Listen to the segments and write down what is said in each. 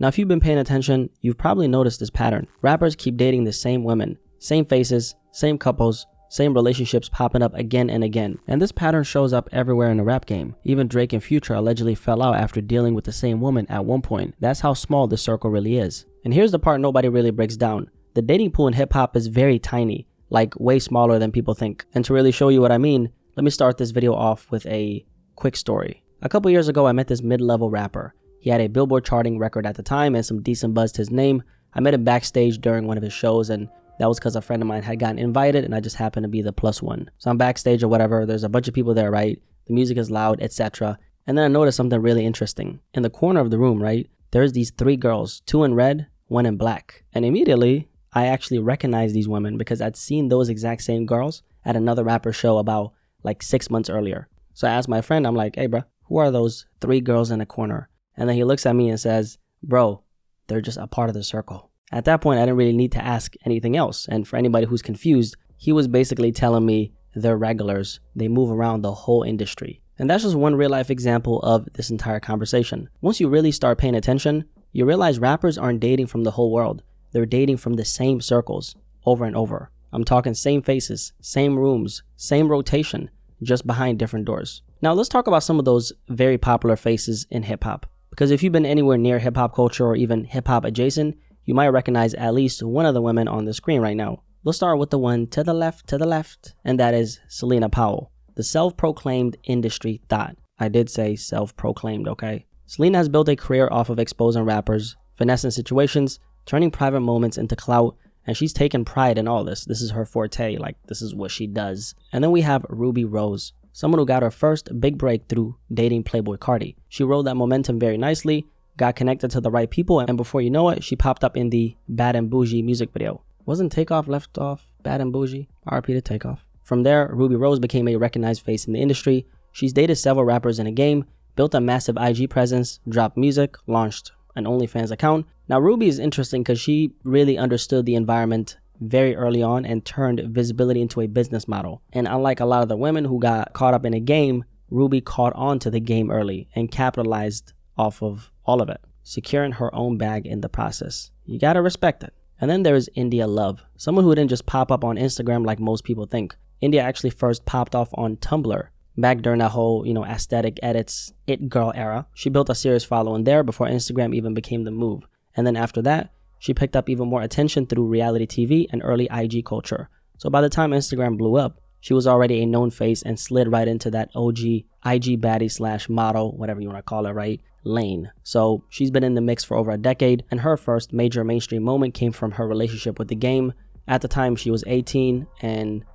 Now, if you've been paying attention, you've probably noticed this pattern. Rappers keep dating the same women, same faces, same couples, same relationships popping up again and again. And this pattern shows up everywhere in the rap game. Even Drake and Future allegedly fell out after dealing with the same woman at one point. That's how small this circle really is. And here's the part nobody really breaks down. The dating pool in hip hop is very tiny, like way smaller than people think. And to really show you what I mean, let me start this video off with a quick story. A couple years ago, I met this mid-level rapper. He had a Billboard charting record at the time and some decent buzz to his name. I met him backstage during one of his shows, and that was because a friend of mine had gotten invited and I just happened to be the plus one. So I'm backstage or whatever, there's a bunch of people there, right? The music is loud, etc. And then I noticed something really interesting. In the corner of the room, right, there's these 3 girls, 2 in red, 1 in black. And immediately, I actually recognized these women because I'd seen those exact same girls at another rapper show about like 6 months earlier. So I asked my friend, I'm like, hey bro, who are those 3 girls in the corner? And then he looks at me and says, bro, they're just a part of the circle. At that point, I didn't really need to ask anything else. And for anybody who's confused, he was basically telling me they're regulars. They move around the whole industry. And that's just one real life example of this entire conversation. Once you really start paying attention, you realize rappers aren't dating from the whole world. They're dating from the same circles over and over. I'm talking same faces, same rooms, same rotation, just behind different doors. Now let's talk about some of those very popular faces in hip hop. Because if you've been anywhere near hip hop culture or even hip hop adjacent, you might recognize at least one of the women on the screen right now. Let's start with the one to the left, and that is Selena Powell, the self-proclaimed industry thought. I did say self-proclaimed, okay? Selena has built a career off of exposing rappers, finessing situations, turning private moments into clout, and she's taken pride in all this. This is her forte, like this is what she does. And then we have Ruby Rose, someone who got her first big break through dating Playboy Carti. She rode that momentum very nicely, got connected to the right people, and before you know it, she popped up in the Bad and Bougie music video. Wasn't Takeoff left off Bad and Bougie? RP to Takeoff. From there, Ruby Rose became a recognized face in the industry. She's dated several rappers in the game, built a massive IG presence, dropped music, launched an OnlyFans account. Now Ruby is interesting because she really understood the environment very early on and turned visibility into a business model. And unlike a lot of the women who got caught up in a game, Ruby caught on to the game early and capitalized off of all of it, securing her own bag in the process. You gotta respect it. And then there's India Love, someone who didn't just pop up on Instagram like most people think. India actually first popped off on Tumblr back during that whole, aesthetic edits, it girl era. She built a serious following there before Instagram even became the move. And then after that, she picked up even more attention through reality TV and early IG culture. So by the time Instagram blew up, she was already a known face and slid right into that OG IG baddie / model, whatever you want to call it, right, lane. So she's been in the mix for over a decade, and her first major mainstream moment came from her relationship with the game. At the time, she was 18 and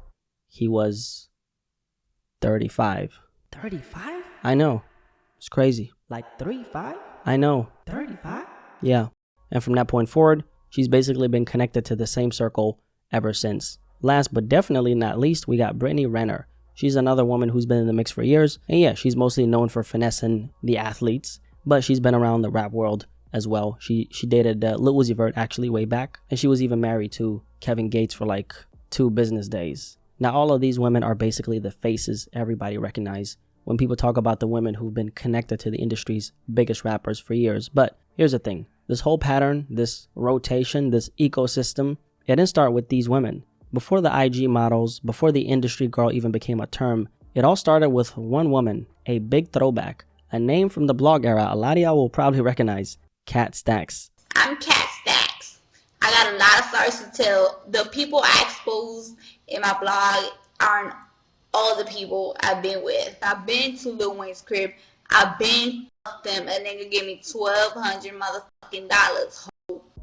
he was 35. 35? I know. It's crazy. Like 35? I know. 35? Yeah. And from that point forward, she's basically been connected to the same circle ever since. Last but definitely not least, we got Brittany Renner. She's another woman who's been in the mix for years. And yeah, she's mostly known for finessing the athletes, but she's been around the rap world as well. She dated Lil Uzi Vert actually way back, and she was even married to Kevin Gates for like 2 business days. Now all of these women are basically the faces everybody recognize when people talk about the women who've been connected to the industry's biggest rappers for years. But here's the thing. This whole pattern, this rotation, this ecosystem, it didn't start with these women. Before the IG models, before the industry girl even became a term, it all started with one woman, a big throwback, a name from the blog era a lot of y'all will probably recognize, Cat Stacks. I'm Cat Stacks. I got a lot of stories to tell. The people I exposed in my blog aren't all the people I've been with. I've been to Lil Wayne's crib. I've been them. A nigga gave me $1,200 motherfucking dollars.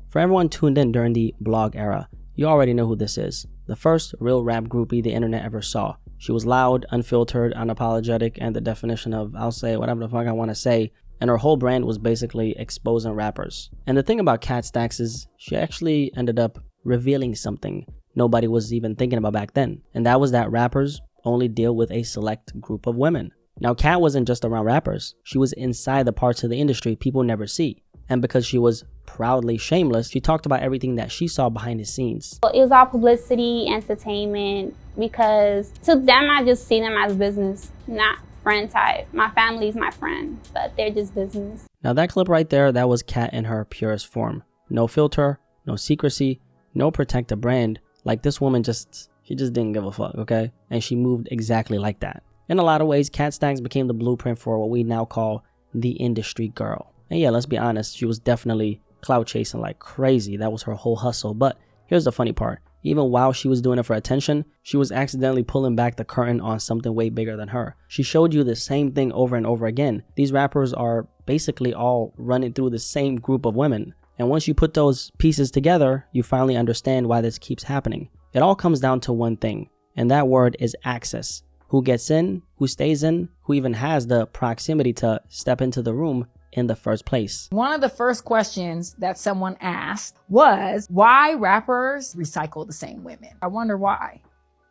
For everyone tuned in during the blog era, you already know who this is. The first real rap groupie the internet ever saw. She was loud, unfiltered, unapologetic, and the definition of I'll say whatever the fuck I want to say. And her whole brand was basically exposing rappers. And the thing about Cat Stacks is she actually ended up revealing something nobody was even thinking about back then. And that was that rappers only deal with a select group of women. Now, Cat wasn't just around rappers. She was inside the parts of the industry people never see. And because she was proudly shameless, she talked about everything that she saw behind the scenes. It was all publicity, entertainment, because to them, I just see them as business, not friend type. My family's my friend, but they're just business. Now that clip right there, that was Kat in her purest form. No filter, no secrecy, no protect the brand. Like this woman she just didn't give a fuck, okay? And she moved exactly like that. In a lot of ways, Kat Staggs became the blueprint for what we now call the industry girl. And yeah, let's be honest, she was definitely clout chasing like crazy. That was her whole hustle. But here's the funny part. Even while she was doing it for attention, she was accidentally pulling back the curtain on something way bigger than her. She showed you the same thing over and over again. These rappers are basically all running through the same group of women. And once you put those pieces together, you finally understand why this keeps happening. It all comes down to one thing, and that word is access. Who gets in, who stays in, who even has the proximity to step into the room in the first place. One of the first questions that someone asked was why rappers recycle the same women. I wonder why.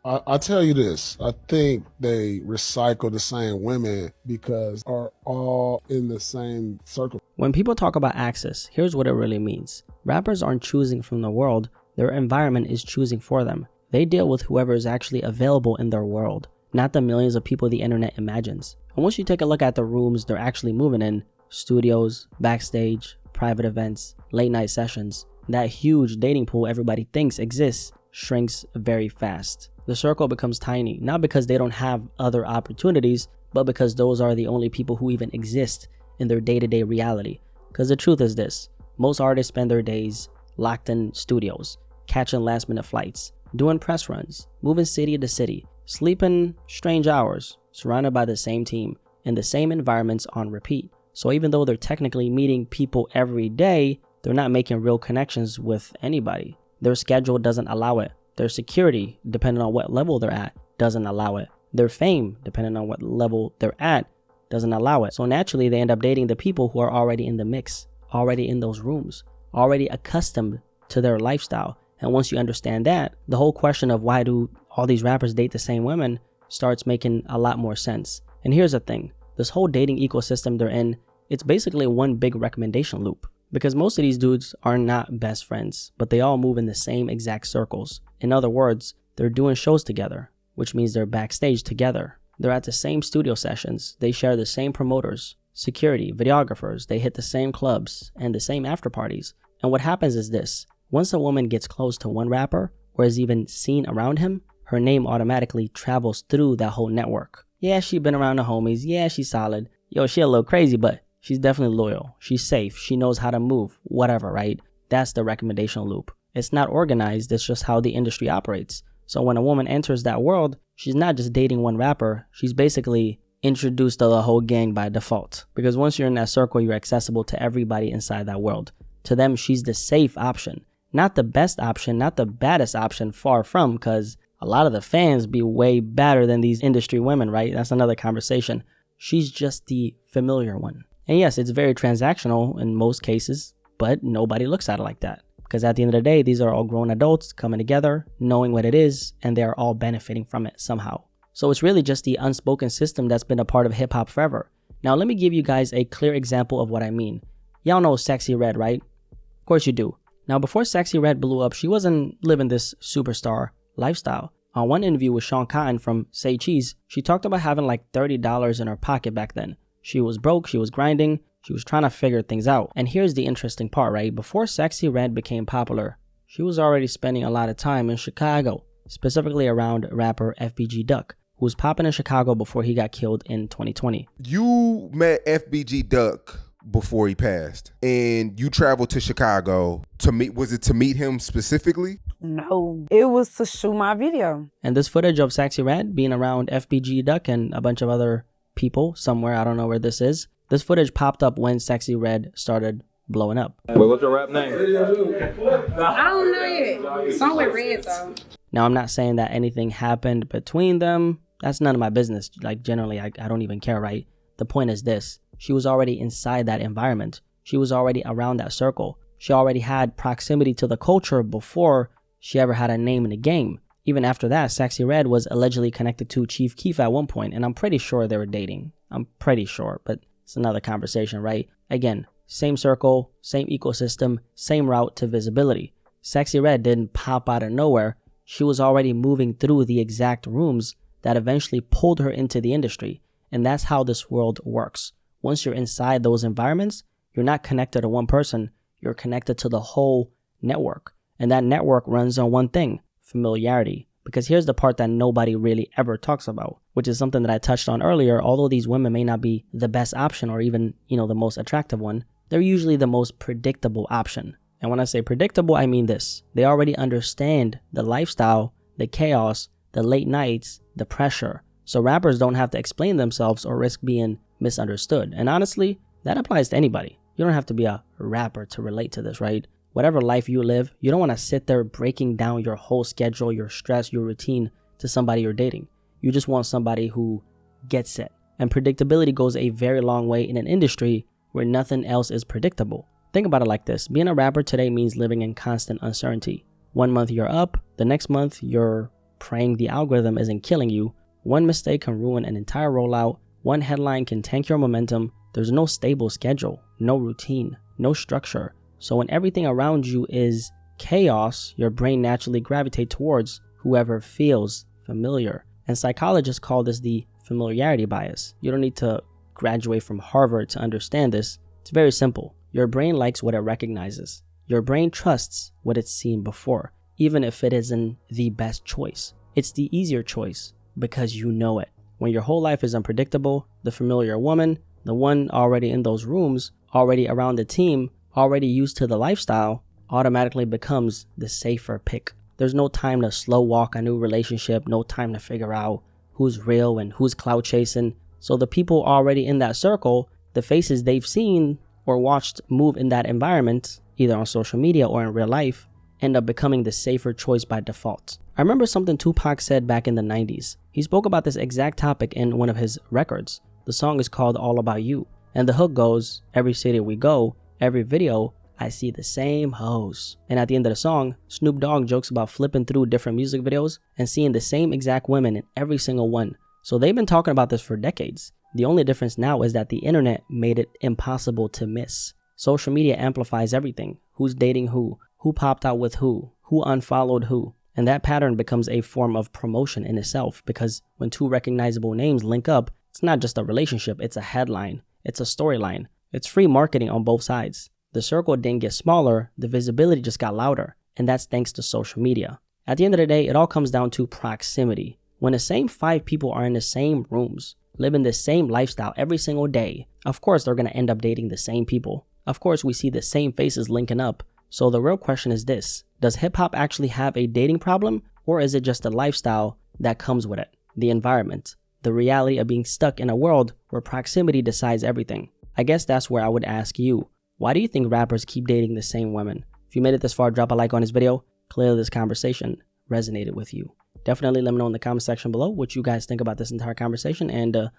I'll tell you this. I think they recycle the same women because are all in the same circle. When people talk about access, here's what it really means. Rappers aren't choosing from the world. Their environment is choosing for them. They deal with whoever is actually available in their world, not the millions of people the internet imagines. And once you take a look at the rooms they're actually moving in, studios, backstage, private events, late night sessions, that huge dating pool everybody thinks exists shrinks very fast. The circle becomes tiny, not because they don't have other opportunities, but because those are the only people who even exist in their day-to-day reality. Because the truth is this, most artists spend their days locked in studios, catching last-minute flights, doing press runs, moving city to city, sleeping strange hours, surrounded by the same team, in the same environments on repeat. So even though they're technically meeting people every day, they're not making real connections with anybody. Their schedule doesn't allow it. Their security, depending on what level they're at, doesn't allow it. Their fame, depending on what level they're at, doesn't allow it. So naturally, they end up dating the people who are already in the mix, already in those rooms, already accustomed to their lifestyle. And once you understand that, the whole question of why do all these rappers date the same women starts making a lot more sense. And here's the thing. This whole dating ecosystem they're in, it's basically one big recommendation loop. Because most of these dudes are not best friends, but they all move in the same exact circles. In other words, they're doing shows together, which means they're backstage together. They're at the same studio sessions. They share the same promoters, security, videographers. They hit the same clubs and the same after parties. And what happens is this. Once a woman gets close to one rapper or is even seen around him, her name automatically travels through that whole network. Yeah, she been around the homies. Yeah, she's solid. Yo, she a little crazy, but she's definitely loyal. She's safe. She knows how to move. Whatever, right? That's the recommendation loop. It's not organized. It's just how the industry operates. So when a woman enters that world, she's not just dating one rapper. She's basically introduced to the whole gang by default. Because once you're in that circle, you're accessible to everybody inside that world. To them, she's the safe option. Not the best option, not the baddest option, far from, because a lot of the fans be way better than these industry women, right? That's another conversation. She's just the familiar one. And yes, it's very transactional in most cases, but nobody looks at it like that. Because at the end of the day, these are all grown adults coming together, knowing what it is, and they are all benefiting from it somehow. So it's really just the unspoken system that's been a part of hip hop forever. Now let me give you guys a clear example of what I mean. Y'all know Sexy Red, right? Of course you do. Now before Sexy Red blew up, she wasn't living this superstar lifestyle. On one interview with Sean Cotton from Say Cheese, she talked about having like $30 in her pocket back then. She was broke, she was grinding, she was trying to figure things out. And here's the interesting part, right? Before Sexy Red became popular, she was already spending a lot of time in Chicago, specifically around rapper FBG Duck, who was popping in Chicago before he got killed in 2020. You met FBG Duck before he passed, and you traveled to Chicago to meet, was it to meet him specifically? No, it was to shoot my video. And this footage of Sexy Red being around FBG Duck and a bunch of other people somewhere, I don't know where this is. This footage popped up when Sexy Red started blowing up. Wait, what's your rap name? I don't know yet. Some with Red though. Now I'm not saying that anything happened between them. That's none of my business. Like generally, I don't even care, right? The point is this. She was already inside that environment. She was already around that circle. She already had proximity to the culture before she ever had a name in the game. Even after that, Sexy Red was allegedly connected to Chief Keef at one point, and I'm pretty sure they were dating. I'm pretty sure, but it's another conversation, right? Again, same circle, same ecosystem, same route to visibility. Sexy Red didn't pop out of nowhere. She was already moving through the exact rooms that eventually pulled her into the industry. And that's how this world works. Once you're inside those environments, you're not connected to one person, you're connected to the whole network. And that network runs on one thing, familiarity. Because here's the part that nobody really ever talks about, which is something that I touched on earlier. Although these women may not be the best option or even, the most attractive one, they're usually the most predictable option. And when I say predictable, I mean this. They already understand the lifestyle, the chaos, the late nights, the pressure. So rappers don't have to explain themselves or risk being misunderstood. And honestly, that applies to anybody. You don't have to be a rapper to relate to this, right? Whatever life you live, you don't want to sit there breaking down your whole schedule, your stress, your routine to somebody you're dating. You just want somebody who gets it. And predictability goes a very long way in an industry where nothing else is predictable. Think about it like this. Being a rapper today means living in constant uncertainty. 1 month you're up, the next month you're praying the algorithm isn't killing you. One mistake can ruin an entire rollout. One headline can tank your momentum. There's no stable schedule, no routine, no structure. So when everything around you is chaos, your brain naturally gravitates towards whoever feels familiar. And psychologists call this the familiarity bias. You don't need to graduate from Harvard to understand this. It's very simple. Your brain likes what it recognizes. Your brain trusts what it's seen before, even if it isn't the best choice. It's the easier choice because you know it. When your whole life is unpredictable, the familiar woman, the one already in those rooms, already around the team, already used to the lifestyle, automatically becomes the safer pick. There's no time to slow walk a new relationship, no time to figure out who's real and who's clout chasing. So the people already in that circle, the faces they've seen or watched move in that environment, either on social media or in real life, end up becoming the safer choice by default. I remember something Tupac said back in the 90s. He spoke about this exact topic in one of his records. The song is called All About You. And the hook goes, every city we go, every video, I see the same hoes. And at the end of the song, Snoop Dogg jokes about flipping through different music videos and seeing the same exact women in every single one. So they've been talking about this for decades. The only difference now is that the internet made it impossible to miss. Social media amplifies everything. Who's dating who popped out with who unfollowed who. And that pattern becomes a form of promotion in itself, because when two recognizable names link up, it's not just a relationship, it's a headline, it's a storyline. It's free marketing on both sides. The circle didn't get smaller, the visibility just got louder, and that's thanks to social media. At the end of the day, it all comes down to proximity. When the same 5 people are in the same rooms, living the same lifestyle every single day, of course they're going to end up dating the same people. Of course we see the same faces linking up. So the real question is this: does hip-hop actually have a dating problem, or is it just a lifestyle that comes with it? The environment, the reality of being stuck in a world where proximity decides everything. I guess that's where I would ask you, why do you think rappers keep dating the same women? If you made it this far, drop a like on this video. Clearly this conversation resonated with you. Definitely let me know in the comment section below what you guys think about this entire conversation, and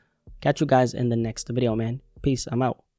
catch you guys in the next video, man. Peace, I'm out.